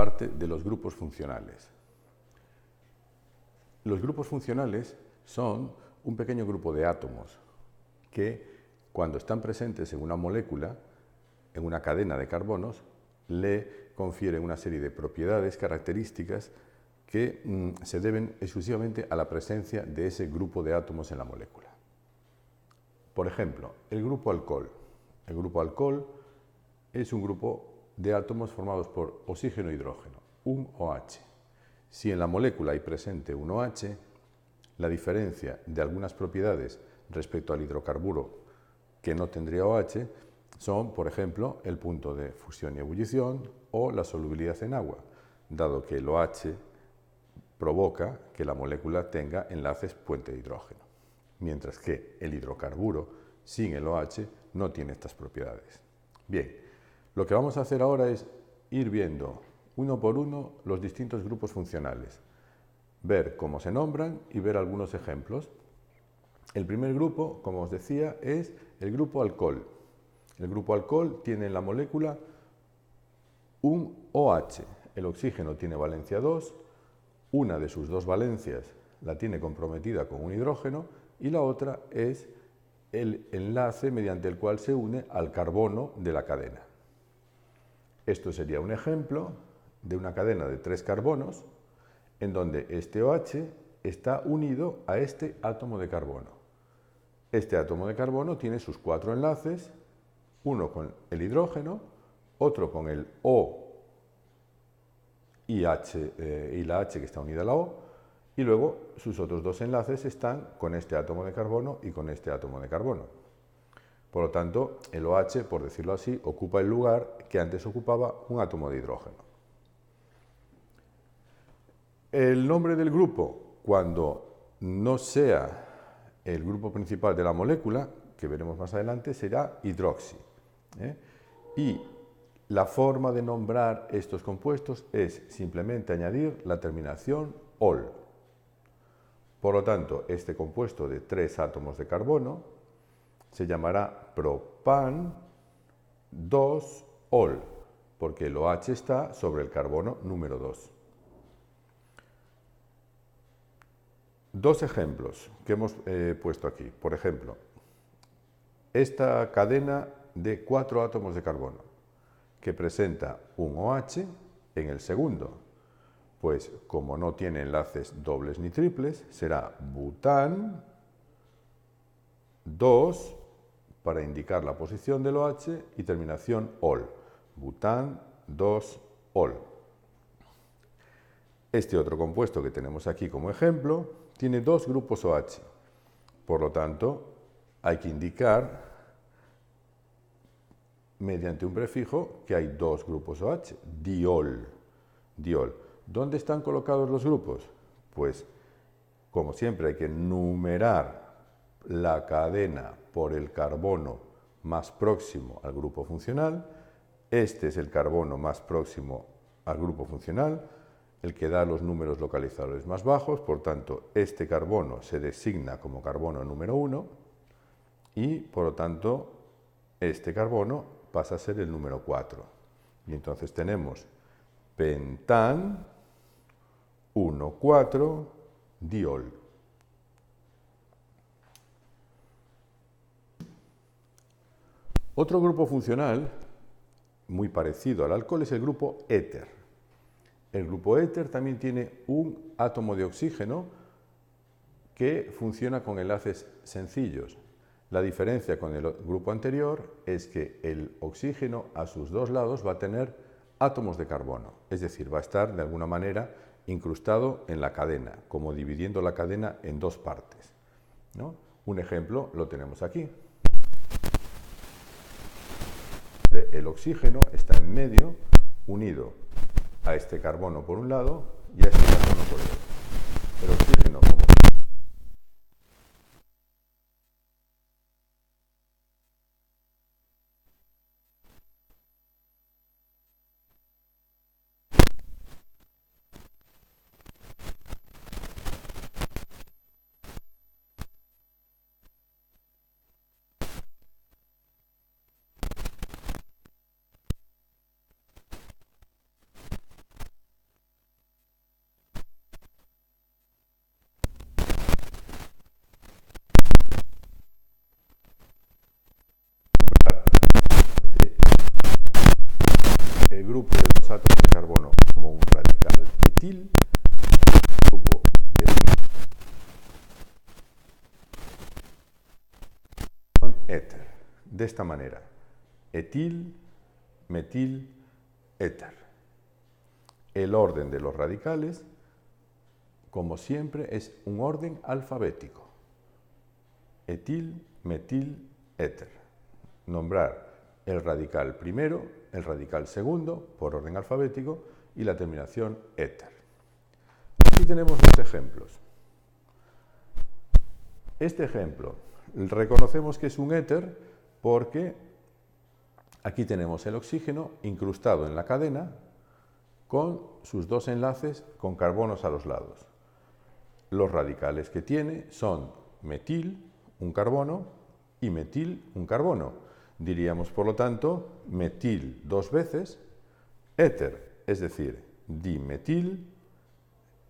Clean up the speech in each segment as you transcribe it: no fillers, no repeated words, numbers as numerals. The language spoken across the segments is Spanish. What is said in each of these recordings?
parte de los grupos funcionales. Los grupos funcionales son un pequeño grupo de átomos que, cuando están presentes en una molécula, en una cadena de carbonos, le confieren una serie de propiedades, características que se deben exclusivamente a la presencia de ese grupo de átomos en la molécula. Por ejemplo, el grupo alcohol. El grupo alcohol es un grupo de átomos formados por oxígeno e hidrógeno, un OH. Si en la molécula hay presente un OH, la diferencia de algunas propiedades respecto al hidrocarburo que no tendría OH son, por ejemplo, el punto de fusión y ebullición o la solubilidad en agua, dado que el OH provoca que la molécula tenga enlaces puente de hidrógeno, mientras que el hidrocarburo sin el OH no tiene estas propiedades. Bien, lo que vamos a hacer ahora es ir viendo uno por uno los distintos grupos funcionales, ver cómo se nombran y ver algunos ejemplos. El primer grupo, como os decía, es el grupo alcohol. El grupo alcohol tiene en la molécula un OH. El oxígeno tiene valencia 2, una de sus dos valencias la tiene comprometida con un hidrógeno y la otra es el enlace mediante el cual se une al carbono de la cadena. Esto sería un ejemplo de una cadena de 3 carbonos en donde este OH está unido a este átomo de carbono. Este átomo de carbono tiene sus 4 enlaces, uno con el hidrógeno, otro con el O y la H que está unida a la O, y luego sus otros 2 enlaces están con este átomo de carbono y con este átomo de carbono. Por lo tanto, el OH, por decirlo así, ocupa el lugar que antes ocupaba un átomo de hidrógeno. El nombre del grupo, cuando no sea el grupo principal de la molécula, que veremos más adelante, será hidroxi. Y la forma de nombrar estos compuestos es simplemente añadir la terminación ol. Por lo tanto, este compuesto de 3 átomos de carbono se llamará propan 2-ol, porque el OH está sobre el carbono número 2. Dos ejemplos que hemos puesto aquí. Por ejemplo, esta cadena de 4 átomos de carbono que presenta un OH en el segundo. Pues como no tiene enlaces dobles ni triples, será bután 2 para indicar la posición del OH y terminación ol. Bután 2-ol. Este otro compuesto que tenemos aquí como ejemplo tiene 2 grupos OH. Por lo tanto, hay que indicar mediante un prefijo que hay 2 grupos OH, diol. Diol. ¿Dónde están colocados los grupos? Pues, como siempre, hay que numerar la cadena por el carbono más próximo al grupo funcional. Este es el carbono más próximo al grupo funcional, el que da los números localizadores más bajos. Por tanto, este carbono se designa como carbono número 1 y, por lo tanto, este carbono pasa a ser el número 4. Y entonces tenemos pentán 1,4-diol. Otro grupo funcional muy parecido al alcohol es el grupo éter. El grupo éter también tiene un átomo de oxígeno que funciona con enlaces sencillos. La diferencia con el grupo anterior es que el oxígeno a sus 2 lados va a tener átomos de carbono, es decir, va a estar de alguna manera incrustado en la cadena, como dividiendo la cadena en 2 partes, ¿no? Un ejemplo lo tenemos aquí. El oxígeno está en medio, unido a este carbono por un lado y a este carbono por el otro. El oxígeno, como átomos de carbono como un radical etil, grupo de con éter. De esta manera, etil, metil, éter. El orden de los radicales, como siempre, es un orden alfabético. Etil, metil, éter. Nombrar el radical primero, el radical segundo, por orden alfabético, y la terminación éter. Aquí tenemos dos ejemplos. Este ejemplo, reconocemos que es un éter porque aquí tenemos el oxígeno incrustado en la cadena con sus dos enlaces con carbonos a los lados. Los radicales que tiene son metil, un carbono, y metil, un carbono. Diríamos, por lo tanto, metil dos veces, éter, es decir, dimetil,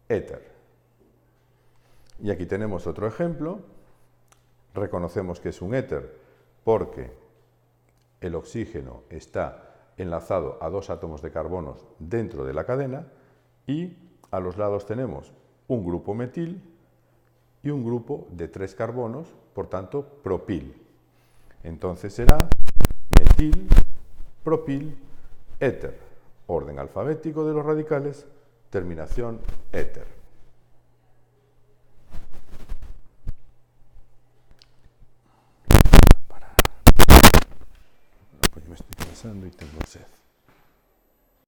éter. Y aquí tenemos otro ejemplo. Reconocemos que es un éter porque el oxígeno está enlazado a dos átomos de carbonos dentro de la cadena y a los lados tenemos un grupo metil y un grupo de 3 carbonos, por tanto, propil. Entonces será metil, propil, éter. Orden alfabético de los radicales, terminación éter. Pues yo me estoy cansando y tengo sed.